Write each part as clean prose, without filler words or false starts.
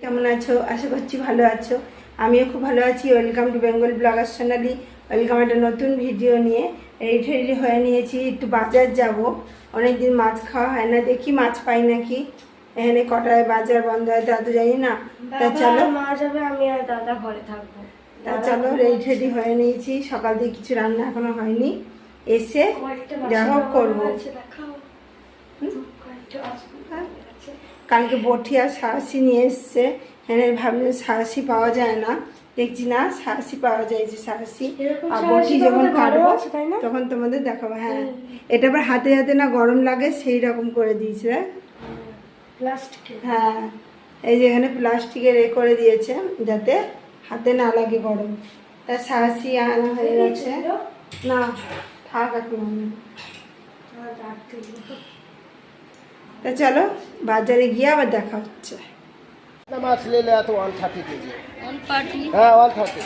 কেমন আছো? আশা করছি ভালো আছো। আমিও খুব ভালো আছি। Welcome to Bengal blogger Sonali. Welcome একটা নতুন ভিডিও নিয়ে। রেডি হয়ে নিয়েছি, একটু বাজার যাব। অনেকদিন মাছ খাওয়া হয় না, দেখি মাছ পাই নাকি। এখানে কটায় বাজার বন্ধ হয় তা তো জানি না। তা চলো মা যাবে, আমি আর দাদা ঘরে থাকবো। তা চলো রেডি হয়ে নিয়েছি। সকাল থেকে কিছু রান্না এখনো হয়নি, এসে যা হোক করবো। কালকে বটি আর সাহসি নিয়ে এসছে। হ্যাঁ, ভাবলাম সাহসি পাওয়া যায় না, দেখছি না সাহসি পাওয়া যায়। যে সাহসি আর বটি যখন কাটবো তখন তোমাদের দেখাবো। হ্যাঁ, এটা আবার হাতে হাতে না গরম লাগে সেই রকম করে দিয়েছে। হ্যাঁ, এই যে এখানে প্লাস্টিকের করে দিয়েছে যাতে হাতে না লাগে গরম। তা সাহসি আনা হয়ে গেছে। না থাক এখন। তা চলো বাজারে গিয়ে আবার দেখা হচ্ছে। মাছ নিলে এত 130 কেজি। 130? হ্যাঁ 130।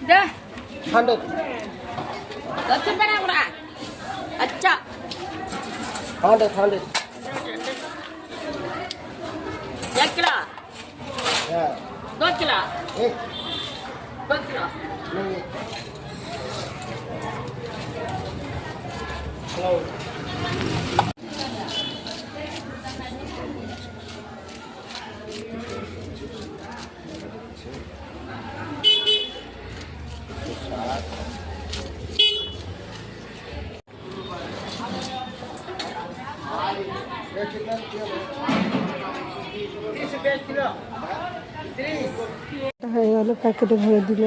দে 100। কত বড় বড়? আচ্ছা 100। 1 किलो। হ্যাঁ 2 किलो। एक 2 किलो। नहीं हेलो হয়ে গেল, पैकेट भर दिल।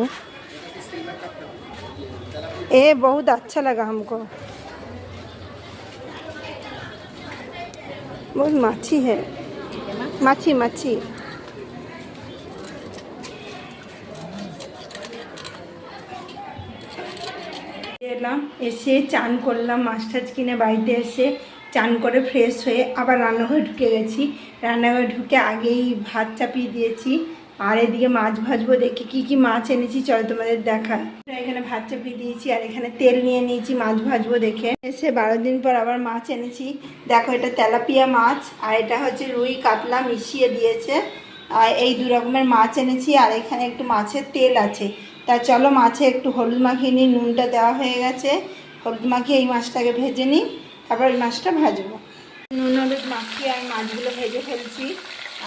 ए बहुत अच्छा लगा हमको, बहुत माछी है। माछी माछी এলাম, এসে চান করলাম, মাছ টাছ কিনে বাড়িতে এসে চান করে ফ্রেশ হয়ে আবার রান্নাঘরে ঢুকে গেছি। রান্নাঘরে ঢুকে আগেই ভাত চাপিয়ে দিয়েছি, আর এদিকে মাছ ভাজবো। দেখি কি কি মাছ এনেছি, চলো তোমাদের দেখায়। এখানে ভাত চাপিয়ে দিয়েছি আর এখানে তেল নিয়ে নিয়েছি মাছ ভাজবো দেখে। এসে 12 দিন পর আবার মাছ এনেছি। দেখো, এটা তেলাপিয়া মাছ আর এটা হচ্ছে রুই কাতলা মিশিয়ে দিয়েছে। আর এই 2 রকমের মাছ এনেছি, আর এখানে একটু মাছের তেল আছে। তা চলো মাছে একটু হলুদ মাখিয়ে নিই। নুনটা দেওয়া হয়ে গেছে, হলুদ মাখিয়ে এই মাছটাকে ভেজে নিই, তারপর এই মাছটা ভাজবো। নুন হলুদ মাখিয়ে আর মাছগুলো ভেজে ফেলছি।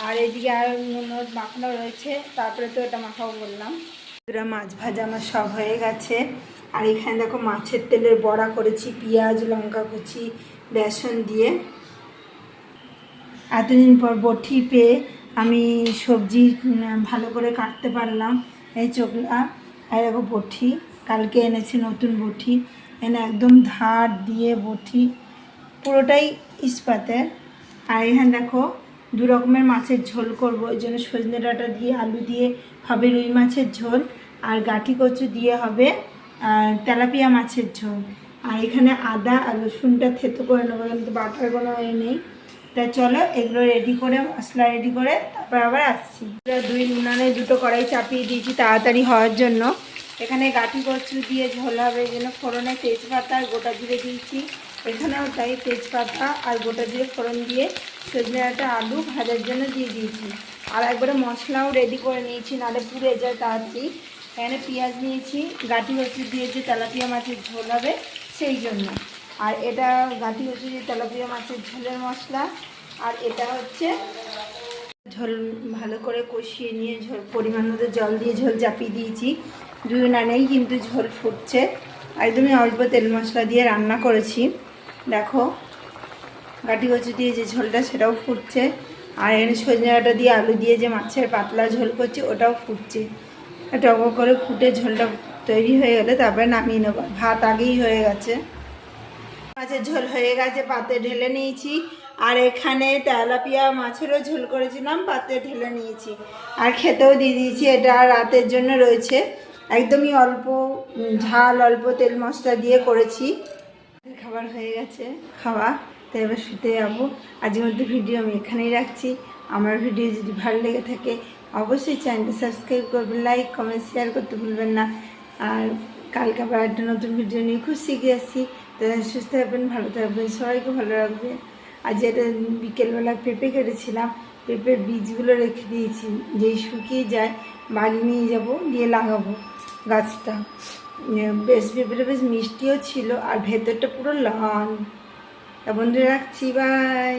আর এদিকে আর নুন হলুদ মাখানো রয়েছে, তারপরে তো এটা মাখাবো বললাম। মাছ ভাজা আমার সব হয়ে গেছে। আর এখানে দেখো মাছের তেলের বড়া করেছি, পেঁয়াজ লঙ্কা কুচি বেসন দিয়ে। এতদিন পর বটি পেয়ে আমি সবজি ভালো করে কাটতে পারলাম। এই চোখলা আর দেখো বটি, কালকে এনেছি নতুন বটি। এনে একদম ধার দিয়ে বটি, পুরোটাই ইস্পাতের। আর এখানে দেখো 2 রকমের মাছের ঝোল করব, ওই জন্য সজনে ডাঁটা দিয়ে আলু দিয়ে হবে রুই মাছের ঝোল, আর গাঁঠি কচু দিয়ে হবে তেলাপিয়া মাছের ঝোল। আর এখানে আদা আর রসুনটা থেতো করে নেবো, কিন্তু বাটার কোনো নেই। তা চলো এগুলো রেডি করে, মশলা রেডি করে তারপর আবার আসছি। 2 উনানে 2টো কড়াই চাপিয়ে দিয়েছি তাড়াতাড়ি হওয়ার জন্য। এখানে গাঁঠি কচু দিয়ে ঝোল হবে, এই জন্য ফোড়নে তেজপাতা আর গোটা জিরে দিয়েছি। এখানেও তাই তেজপাতা আর গোটা জিরে ফোড়ন দিয়ে সজনে ডাঁটা আলু ভাজার জন্য দিয়ে দিয়েছি। আর একবারে মশলাও রেডি করে নিয়েছি, নাহলে পুড়ে যায় তাড়াতাড়ি। এখানে পেঁয়াজ নিয়েছি, গাঁঠি কচু দিয়ে যে তেলাপিয়া মাছের ঝোল হবে সেই জন্য। আর এটা গাঁঠি কচু দিয়ে তেলাপিয়া মাছের ঝোলের মশলা। আর এটা হচ্ছে ঝোল ভালো করে কষিয়ে নিয়ে ঝোল পরিমাণ মতো জল দিয়ে ঝোল চাপিয়ে দিয়েছি। 2 উনানেই কিন্তু ঝোল ফুটছে, একদমই অল্প তেল মশলা দিয়ে রান্না করেছি। দেখো গাঁঠি কচু দিয়ে যে ঝোলটা সেটাও ফুটছে, আর এখানে সজনে ডাঁটা দিয়ে আলু দিয়ে যে মাছের পাতলা ঝোল করছি ওটাও ফুটছে। টক করে ফুটে ঝোলটা তৈরি হয়ে গেলে তারপরে নামিয়ে নেবো। ভাত আগেই হয়ে গেছে, মাছের ঝোল হয়ে গেছে, পাত্রে ঢেলে নিয়েছি। আর এখানে তেলাপিয়া মাছেরও ঝোল করেছিলাম, পাত্রে ঢেলে নিয়েছি। আর খেতেও দিয়ে দিয়েছি, এটা রাতের জন্য রয়েছে। একদমই অল্প ঝাল অল্প তেল মশলা দিয়ে করেছি। খাবার হয়ে গেছে খাওয়া, তাই এবার শুতে যাবো। আজকের মধ্যে ভিডিও আমি এখানেই রাখছি। আমার ভিডিও যদি ভালো লেগে থাকে অবশ্যই চ্যানেলটা সাবস্ক্রাইব করবেন, লাইক কমেন্ট শেয়ার করতে ভুলবেন না। আর কালকে আবার একটা নতুন ভিডিও নিয়ে খুব শিখে আসছি। তাদের সুস্থ থাকবেন, ভালো থাকবেন, সবাইকে ভালো রাখবেন। আজ এটা বিকেলবেলা পেঁপে কেটেছিলাম, পেঁপের বীজগুলো রেখে দিয়েছি, যেই শুকিয়ে যায় বাড়ি নিয়ে যাব, দিয়ে লাগাবো গাছটা। বেশ পেঁপেটা বেশ মিষ্টিও ছিল আর ভেতরটা পুরো লাল। তা বন্ধুরা রাখছি, বাই।